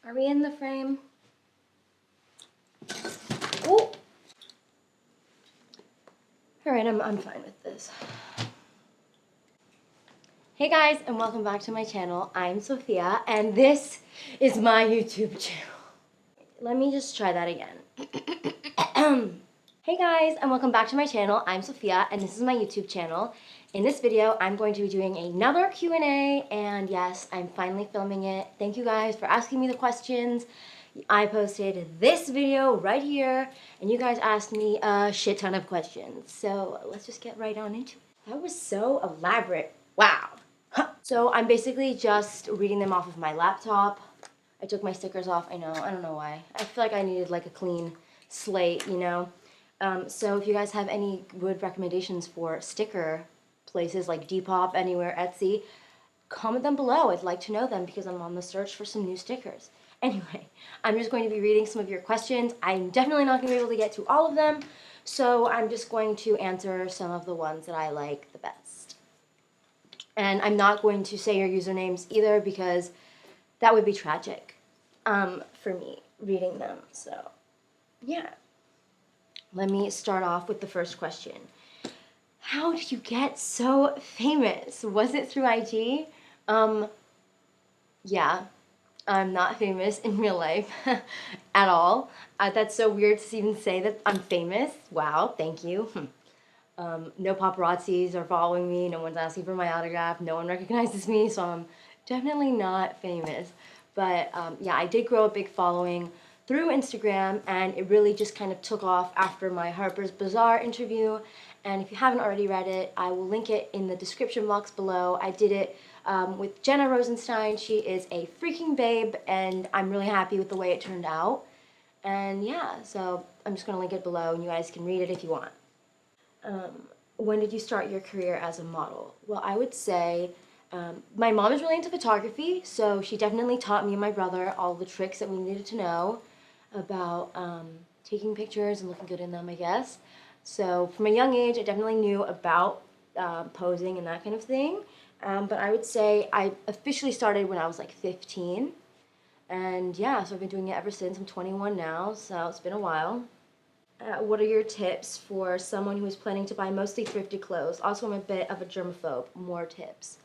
Are we in the frame? Oh! Alright, I'm fine with this. Hey guys, and welcome back to my channel. I'm Sophia, and this is my YouTube channel. Let me just try that again. Hey guys, and welcome back to my channel. I'm Sophia, and this is my YouTube channel. In this video, I'm going to be doing another Q&A, and yes, I'm finally filming it. Thank you guys for asking me the questions. I posted this video right here, and you guys asked me a shit ton of questions. So let's just get right on into it. That was so elaborate. Wow. So I'm basically just reading them off of my laptop. I took my stickers off. I don't know why. I feel like I needed like a clean slate, you know? So if you guys have any good recommendations for sticker places like Depop, Anywhere, Etsy, comment them below. I'd like to know them because I'm on the search for some new stickers. Anyway, I'm just going to be reading some of your questions. I'm definitely not going to be able to get to all of them, so I'm just going to answer some of the ones that I like the best. And I'm not going to say your usernames either because that would be tragic for me reading them. So, yeah. Let me start off with the first question. How did you get so famous? Was it through IG? Yeah, I'm not famous in real life at all. That's so weird to even say that I'm famous. Wow, thank you. No paparazzis are following me. No one's asking for my autograph. No one recognizes me, so I'm definitely not famous. But yeah, I did grow a big following through Instagram, and it really just kind of took off after my Harper's Bazaar interview. And if you haven't already read it, I will link it in the description box below. I did it with Jenna Rosenstein. She is a freaking babe, and I'm really happy with the way it turned out. And yeah, so I'm just going to link it below, and you guys can read it if you want. When did you start your career as a model? Well, I would say my mom is really into photography, so she definitely taught me and my brother all the tricks that we needed to know about taking pictures and looking good in them, I guess. So from a young age, I definitely knew about posing and that kind of thing. But I would say I officially started when I was like 15. And yeah, so I've been doing it ever since. I'm 21 now, so it's been a while. What are your tips for someone who is planning to buy mostly thrifted clothes? Also, I'm a bit of a germaphobe. More tips.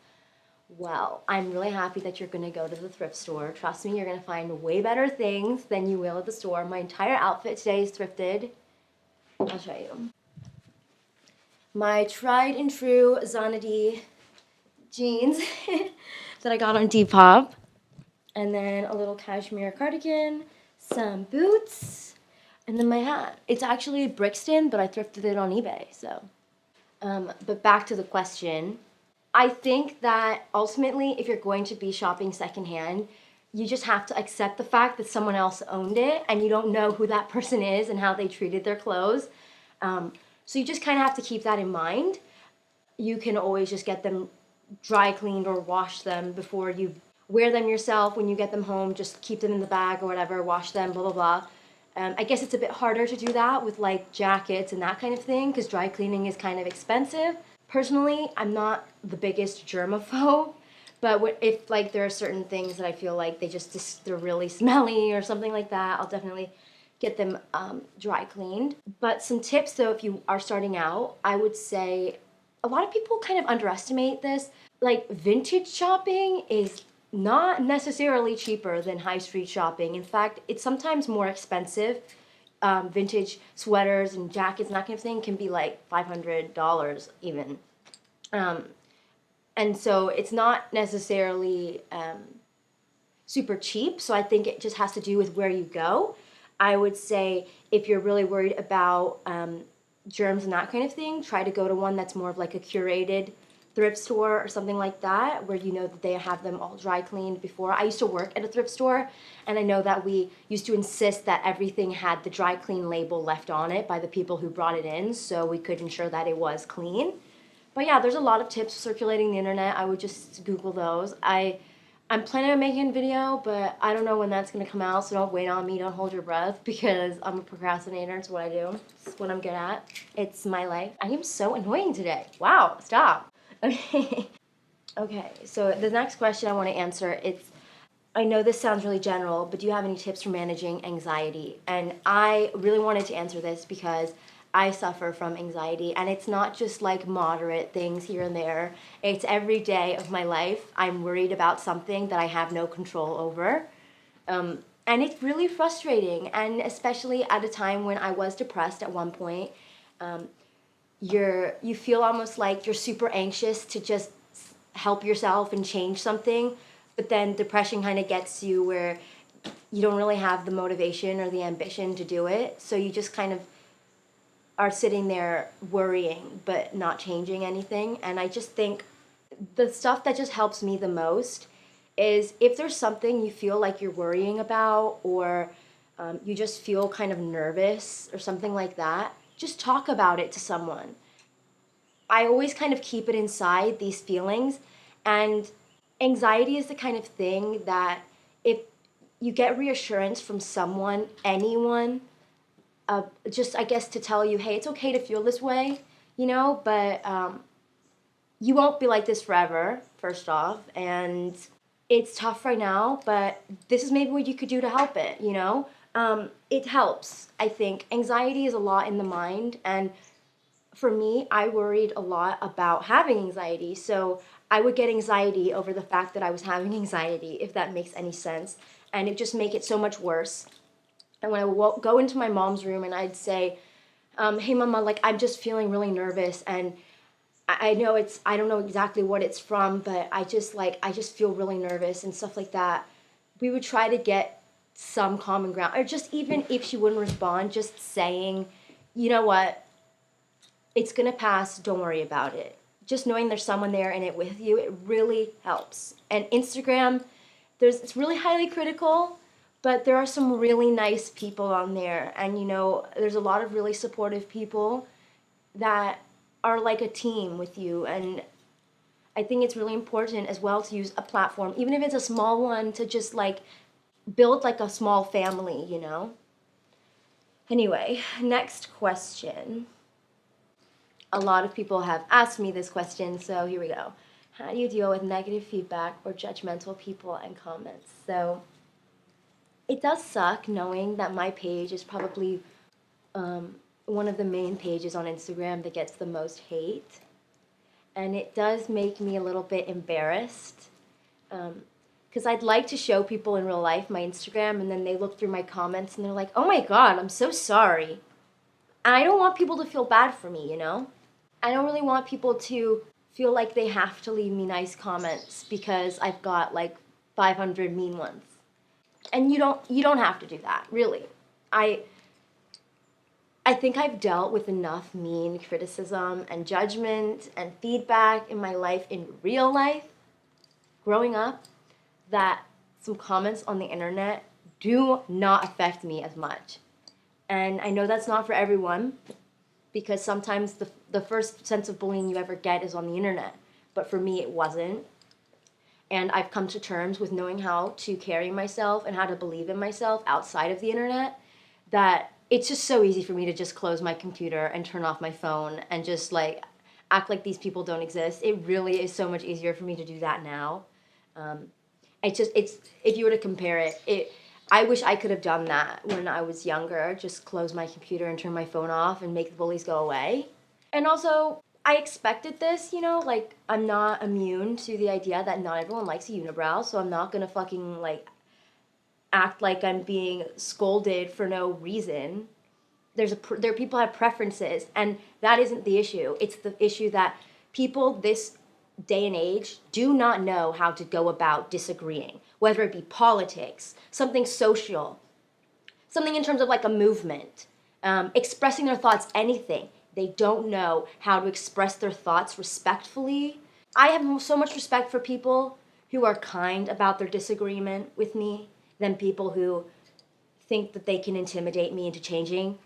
Well, I'm really happy that you're going to go to the thrift store. Trust me, you're going to find way better things than you will at the store. My entire outfit today is thrifted. I'll show you. My tried and true Zanadi jeans that I got on Depop. And then a little cashmere cardigan, some boots, and then my hat. It's actually Brixton, but I thrifted it on eBay, so. But back to the question. I think that ultimately, if you're going to be shopping secondhand, you just have to accept the fact that someone else owned it and you don't know who that person is and how they treated their clothes. So you just kind of have to keep that in mind. You can always just get them dry cleaned or wash them before you wear them yourself. When you get them home, just keep them in the bag or whatever, wash them, blah, blah, blah. I guess it's a bit harder to do that with like jackets and that kind of thing because dry cleaning is kind of expensive. Personally, I'm not the biggest germaphobe, but if like there are certain things that I feel like they're really smelly or something like that, I'll definitely get them dry cleaned. But some tips though, if you are starting out, I would say a lot of people kind of underestimate this. Like vintage shopping is not necessarily cheaper than high street shopping. In fact, it's sometimes more expensive. Vintage sweaters and jackets and that kind of thing can be like $500 even. And so it's not necessarily super cheap. So I think it just has to do with where you go. I would say if you're really worried about germs and that kind of thing, try to go to one that's more of like a curated thrift store or something like that, where you know that they have them all dry cleaned before. I used to work at a thrift store, and I know that we used to insist that everything had the dry clean label left on it by the people who brought it in, so we could ensure that it was clean. But yeah, there's a lot of tips circulating the internet. I would just Google those. I'm planning on making a video, but I don't know when that's going to come out, so don't wait on me. Don't hold your breath, because I'm a procrastinator. It's what I do. It's what I'm good at. It's my life. I am so annoying today. Wow, stop. Okay. Okay, so the next question I want to answer, it's I know this sounds really general, but do you have any tips for managing anxiety? And I really wanted to answer this because I suffer from anxiety, and it's not just like moderate things here and there. It's every day of my life. I'm worried about something that I have no control over. And it's really frustrating, and especially at a time when I was depressed at one point. You feel almost like you're super anxious to just help yourself and change something, but then depression kind of gets you where you don't really have the motivation or the ambition to do it, so you just kind of are sitting there worrying but not changing anything. And I just think the stuff that just helps me the most is if there's something you feel like you're worrying about, or you just feel kind of nervous or something like that, just talk about it to someone. I always kind of keep it inside, these feelings. And anxiety is the kind of thing that if you get reassurance from someone, anyone, just I guess to tell you, hey, it's okay to feel this way, but you won't be like this forever, first off. And it's tough right now, but this is maybe what you could do to help it. It helps, I think. Anxiety is a lot in the mind, and for me, I worried a lot about having anxiety, so I would get anxiety over the fact that I was having anxiety, if that makes any sense, and it just make it so much worse. And when I would go into my mom's room and I'd say, hey mama, like I'm just feeling really nervous, and I know I don't know exactly what it's from, but I just feel really nervous and stuff like that. We would try to get some common ground, or just even if she wouldn't respond, just saying, you know what, it's gonna pass, don't worry about it. Just knowing there's someone there in it with you, it really helps. And Instagram, it's really highly critical, but there are some really nice people on there. And there's a lot of really supportive people that are like a team with you. And I think it's really important as well to use a platform, even if it's a small one, to just like build like a small family. Anyway, next question. A lot of people have asked me this question, so here we go. How do you deal with negative feedback or judgmental people and comments? So it does suck knowing that my page is probably one of the main pages on Instagram that gets the most hate. And it does make me a little bit embarrassed, because I'd like to show people in real life my Instagram, and then they look through my comments and they're like, oh my God, I'm so sorry. And I don't want people to feel bad for me. I don't really want people to feel like they have to leave me nice comments because I've got like 500 mean ones. And you don't have to do that, really. I think I've dealt with enough mean criticism and judgment and feedback in my life, in real life, growing up, that some comments on the internet do not affect me as much. And I know that's not for everyone, because sometimes the first sense of bullying you ever get is on the internet. But for me, it wasn't. And I've come to terms with knowing how to carry myself and how to believe in myself outside of the internet, that it's just so easy for me to just close my computer and turn off my phone and just like act like these people don't exist. It really is so much easier for me to do that now. It's if you were to compare it, I wish I could have done that when I was younger, just close my computer and turn my phone off and make the bullies go away. And also, I expected this, like I'm not immune to the idea that not everyone likes a unibrow, so I'm not gonna fucking like act like I'm being scolded for no reason. There are people have preferences, and that isn't the issue. It's the issue that people this day and age do not know how to go about disagreeing, whether it be politics, something social, something in terms of like a movement, expressing their thoughts, anything. They don't know how to express their thoughts respectfully. I have so much respect for people who are kind about their disagreement with me than people who think that they can intimidate me into changing.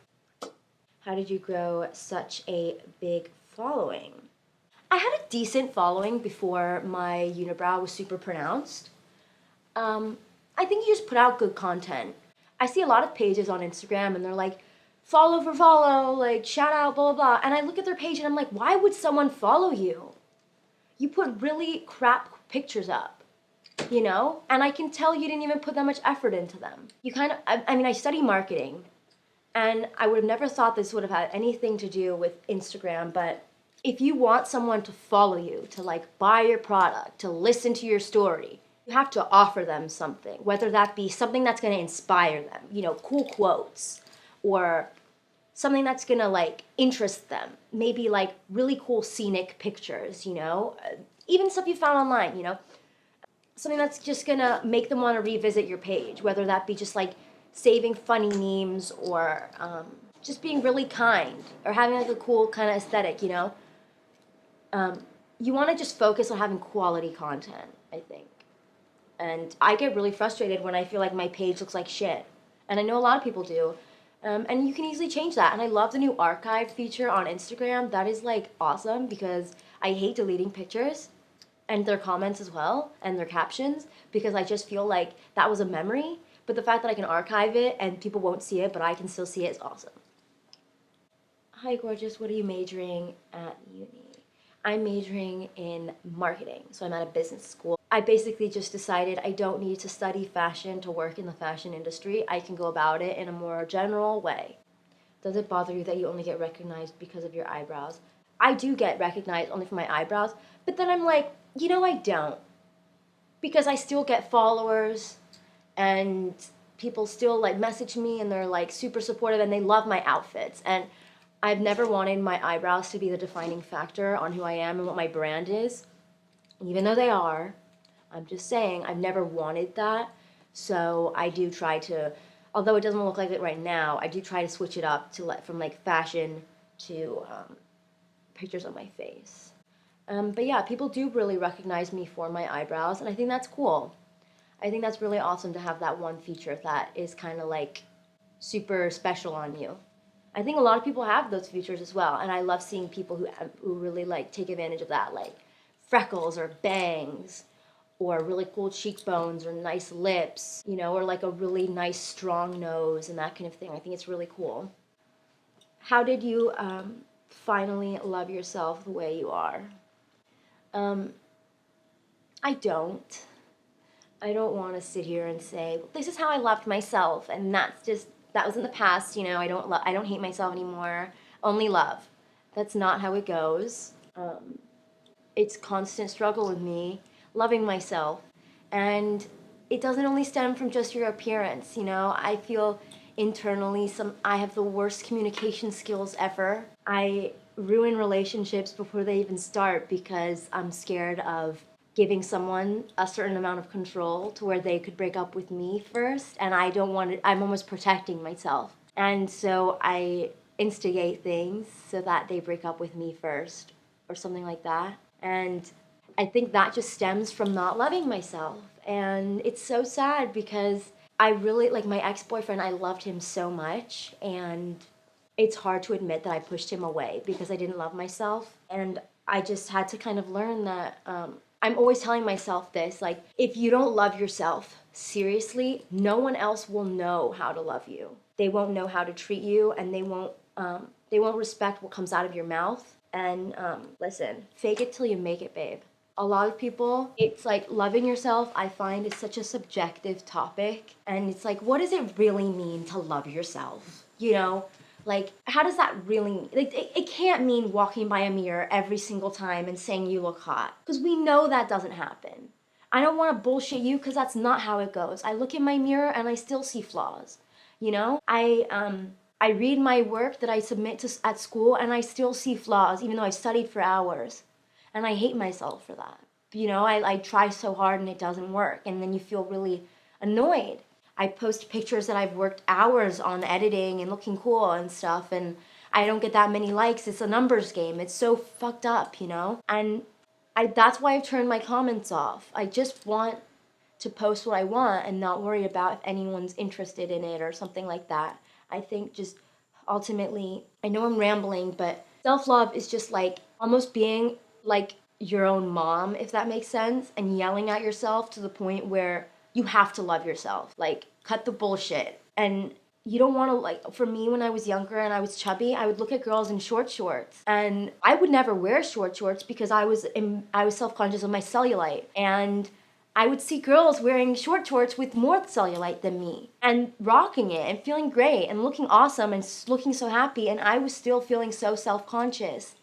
How did you grow such a big following? I had a decent following before my unibrow was super pronounced. I think you just put out good content. I see a lot of pages on Instagram and they're like, follow for follow, like shout out, blah, blah, blah. And I look at their page and I'm like, why would someone follow you? You put really crap pictures up. you know? And I can tell you didn't even put that much effort into them. You kind of, I mean, I study marketing, and I would have never thought this would have had anything to do with Instagram, but if you want someone to follow you, to like buy your product, to listen to your story, you have to offer them something, whether that be something that's going to inspire them, you know, cool quotes, or something that's going to like interest them, maybe like really cool scenic pictures, you know, even stuff you found online, you know, something that's just going to make them want to revisit your page, whether that be just like saving funny memes, or just being really kind, or having like a cool kind of aesthetic, you know. You want to just focus on having quality content, I think. And I get really frustrated when I feel like my page looks like shit. And I know a lot of people do. And you can easily change that. And I love the new archive feature on Instagram. That is like awesome, because I hate deleting pictures and their comments as well and their captions, because I just feel like that was a memory. But the fact that I can archive it and people won't see it, but I can still see it, is awesome. Hi, gorgeous. What are you majoring at uni? I'm majoring in marketing, so I'm at a business school. I basically just decided I don't need to study fashion to work in the fashion industry. I can go about it in a more general way. Does it bother you that you only get recognized because of your eyebrows? I do get recognized only for my eyebrows, but then I'm like, you know, I don't. Because I still get followers, and people still like message me, and they're like super supportive, and they love my outfits. And I've never wanted my eyebrows to be the defining factor on who I am and what my brand is, even though they are. I'm just saying, I've never wanted that. So I do try to, although it doesn't look like it right now, I do try to switch it up to from like fashion to pictures of my face. But yeah, people do really recognize me for my eyebrows, and I think that's cool. I think that's really awesome to have that one feature that is kind of like super special on you. I think a lot of people have those features as well, and I love seeing people who really like take advantage of that, like freckles or bangs, or really cool cheekbones or nice lips, you know, or like a really nice strong nose and that kind of thing. I think it's really cool. How did you finally love yourself the way you are? Um, I don't. I don't want to sit here and say, this is how I loved myself, and that was in the past, you know. I don't hate myself anymore. Only love. That's not how it goes. It's constant struggle with me loving myself, and it doesn't only stem from just your appearance, you know. I feel internally I have the worst communication skills ever. I ruin relationships before they even start because I'm scared of giving someone a certain amount of control to where they could break up with me first, and I don't want it. I'm almost protecting myself, and so I instigate things so that they break up with me first, or something like that. And I think that just stems from not loving myself, and it's so sad because I really like my ex-boyfriend. I loved him so much, and it's hard to admit that I pushed him away because I didn't love myself. And I just had to kind of learn that I'm always telling myself this, like, if you don't love yourself seriously, no one else will know how to love you. They won't know how to treat you, and they won't respect what comes out of your mouth. And listen, fake it till you make it, babe. A lot of people, it's like loving yourself, I find, is such a subjective topic. And it's like, what does it really mean to love yourself? You know, like, how does that really, like, it can't mean walking by a mirror every single time and saying you look hot. Because we know that doesn't happen. I don't want to bullshit you, because that's not how it goes. I look in my mirror and I still see flaws. You know, I read my work that I submit to at school, and I still see flaws, even though I studied for hours. And I hate myself for that. You know, I try so hard and it doesn't work. And then you feel really annoyed. I post pictures that I've worked hours on editing and looking cool and stuff, and I don't get that many likes. It's a numbers game. It's so fucked up, you know? And that's why I've turned my comments off. I just want to post what I want and not worry about if anyone's interested in it or something like that. I think just ultimately, I know I'm rambling, but self-love is just like almost being like your own mom, if that makes sense, and yelling at yourself to the point where you have to love yourself. Like, cut the bullshit. And you don't want to, like, for me, when I was younger and I was chubby, I would look at girls in short shorts, and I would never wear short shorts because I was self-conscious of my cellulite. And I would see girls wearing short shorts with more cellulite than me and rocking it and feeling great and looking awesome and looking so happy, and I was still feeling so self-conscious.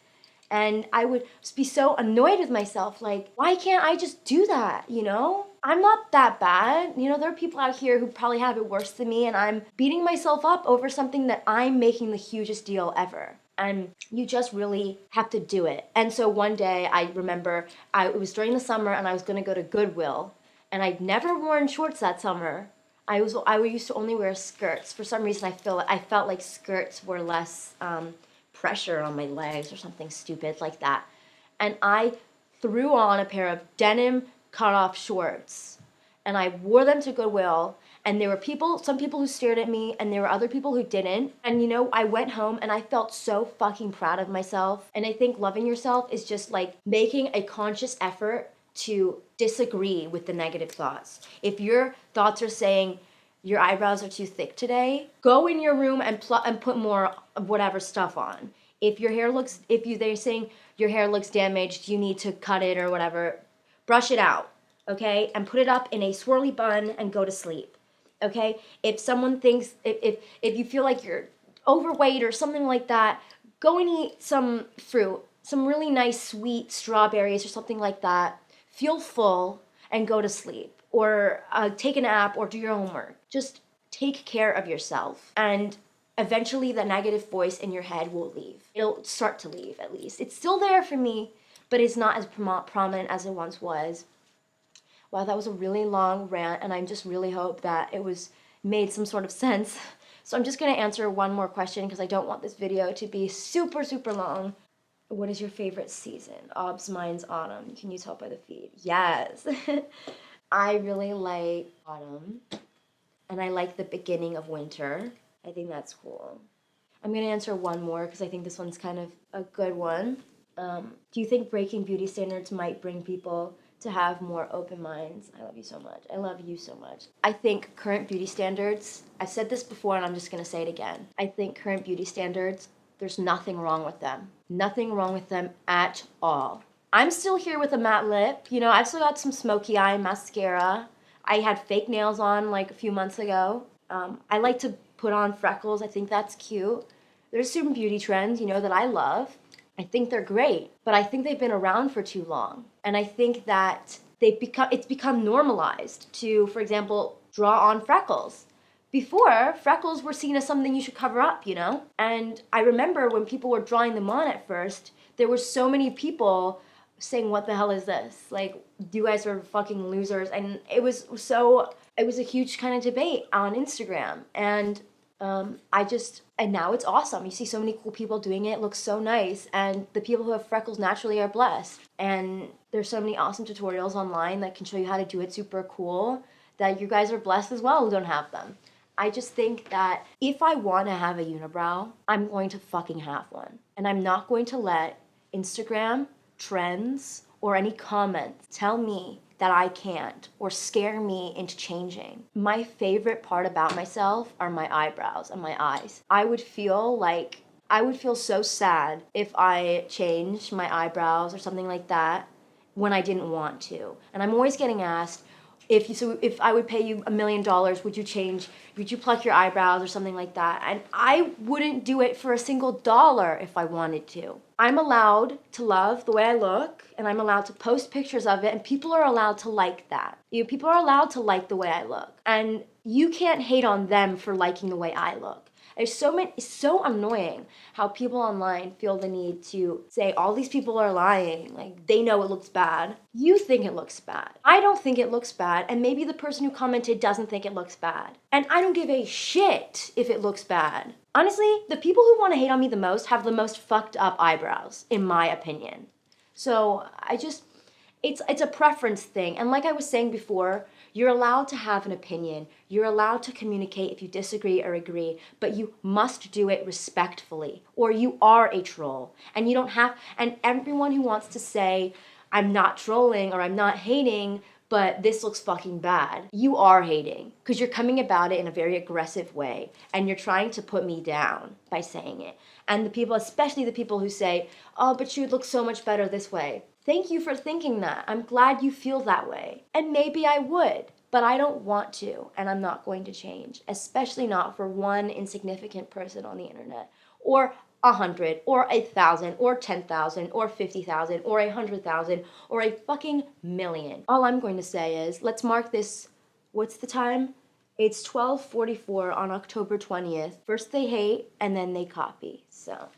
And I would be so annoyed with myself, like, why can't I just do that, you know? I'm not that bad. You know, there are people out here who probably have it worse than me, and I'm beating myself up over something that I'm making the hugest deal ever. And you just really have to do it. And so one day I remember it was during the summer and I was gonna go to Goodwill, and I'd never worn shorts that summer. I used to only wear skirts. For some reason I felt like skirts were less pressure on my legs or something stupid like that. And I threw on a pair of denim cut-off shorts and I wore them to Goodwill, and there were some people who stared at me and there were other people who didn't. And you know, I went home and I felt so fucking proud of myself. And I think loving yourself is just like making a conscious effort to disagree with the negative thoughts. If your thoughts are saying your eyebrows are too thick today, go in your room and put more whatever stuff on. If they're saying your hair looks damaged, you need to cut it or whatever, brush it out, okay? And put it up in a swirly bun and go to sleep, okay? If someone thinks, if you feel like you're overweight or something like that, go and eat some fruit, some really nice sweet strawberries or something like that. Feel full and go to sleep. Or take a nap or do your homework. Just take care of yourself. And eventually the negative voice in your head will leave. It'll start to leave, at least. It's still there for me, but it's not as prominent as it once was. Wow, that was a really long rant, and I just really hope that it made some sort of sense. So I'm just going to answer one more question because I don't want this video to be super, super long. What is your favorite season? Obs, mine's autumn. Can you tell by the feed? Yes. I really like autumn, and I like the beginning of winter. I think that's cool. I'm going to answer one more because I think this one's kind of a good one. Do you think breaking beauty standards might bring people to have more open minds? I love you so much. I love you so much. I think current beauty standards, I've said this before and I'm just going to say it again. I think current beauty standards, there's nothing wrong with them. Nothing wrong with them at all. I'm still here with a matte lip. You know, I've still got some smoky eye mascara. I had fake nails on like a few months ago. I like to put on freckles. I think that's cute. There's certain beauty trends, you know, that I love. I think they're great, but I think they've been around for too long. And I think that it's become normalized to, for example, draw on freckles. Before, freckles were seen as something you should cover up, you know? And I remember when people were drawing them on at first, there were so many people saying, what the hell is this? Like, you guys are fucking losers. And it was a huge kind of debate on Instagram. And and now it's awesome. You see so many cool people doing it. It looks so nice. And the people who have freckles naturally are blessed. And there's so many awesome tutorials online that can show you how to do it super cool, that you guys are blessed as well who don't have them. I just think that if I want to have a unibrow, I'm going to fucking have one. And I'm not going to let Instagram, trends, or any comments tell me that I can't or scare me into changing. My favorite part about myself are my eyebrows and my eyes. I would feel so sad if I changed my eyebrows or something like that when I didn't want to. And I'm always getting asked, if I would pay you $1 million, would you pluck your eyebrows or something like that? And I wouldn't do it for a single dollar if I wanted to. I'm allowed to love the way I look, and I'm allowed to post pictures of it, and people are allowed to like that. People are allowed to like the way I look, and you can't hate on them for liking the way I look. It's so annoying how people online feel the need to say all these people are lying, like they know it looks bad. You think it looks bad. I don't think it looks bad, and maybe the person who commented doesn't think it looks bad. And I don't give a shit if it looks bad. Honestly, the people who want to hate on me the most have the most fucked up eyebrows, in my opinion. So it's a preference thing. And like I was saying before, you're allowed to have an opinion. You're allowed to communicate if you disagree or agree, but you must do it respectfully, or you are a troll. And everyone who wants to say, I'm not trolling or I'm not hating, but this looks fucking bad, you are hating, because you're coming about it in a very aggressive way, and you're trying to put me down by saying it. And especially the people who say, oh, but you would look so much better this way. Thank you for thinking that. I'm glad you feel that way. And maybe I would, but I don't want to, and I'm not going to change, especially not for one insignificant person on the internet, or 100, or 1,000, or 10,000, or 50,000, or 100,000, or a fucking million. All I'm going to say is, let's mark this, what's the time? It's 12:44 on October 20th. First they hate, and then they copy, so...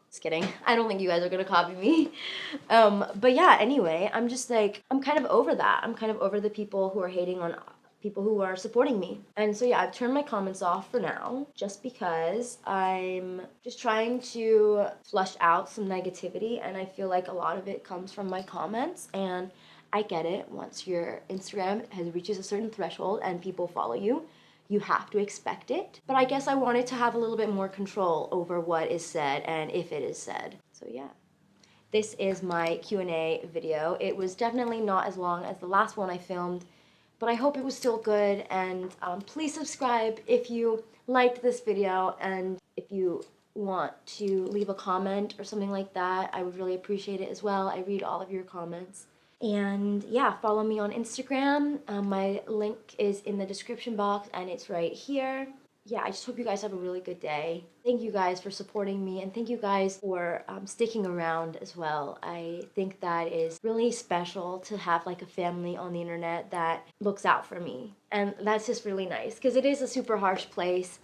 Just kidding. I don't think you guys are gonna copy me. But yeah, anyway, I'm just like, I'm kind of over that. I'm kind of over the people who are hating on people who are supporting me. And so yeah, I've turned my comments off for now, just because I'm just trying to flush out some negativity, and I feel like a lot of it comes from my comments, and I get it. Once your Instagram reaches a certain threshold and people follow you, you have to expect it. But I guess I wanted to have a little bit more control over what is said and if it is said. So yeah. This is my Q&A video. It was definitely not as long as the last one I filmed, but I hope it was still good, and please subscribe if you liked this video, and if you want to leave a comment or something like that, I would really appreciate it as well. I read all of your comments. And yeah, follow me on Instagram. My link is in the description box, and it's right here. Yeah, I just hope you guys have a really good day. Thank you guys for supporting me, and thank you guys for sticking around as well. I think that is really special to have like a family on the internet that looks out for me. And that's just really nice, because it is a super harsh place,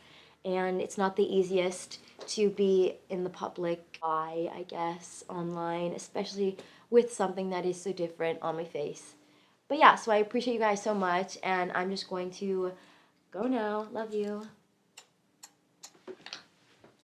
and it's not the easiest to be in the public eye, I guess, online, especially with something that is so different on my face. But yeah, so I appreciate you guys so much, and I'm just going to go now. Love you.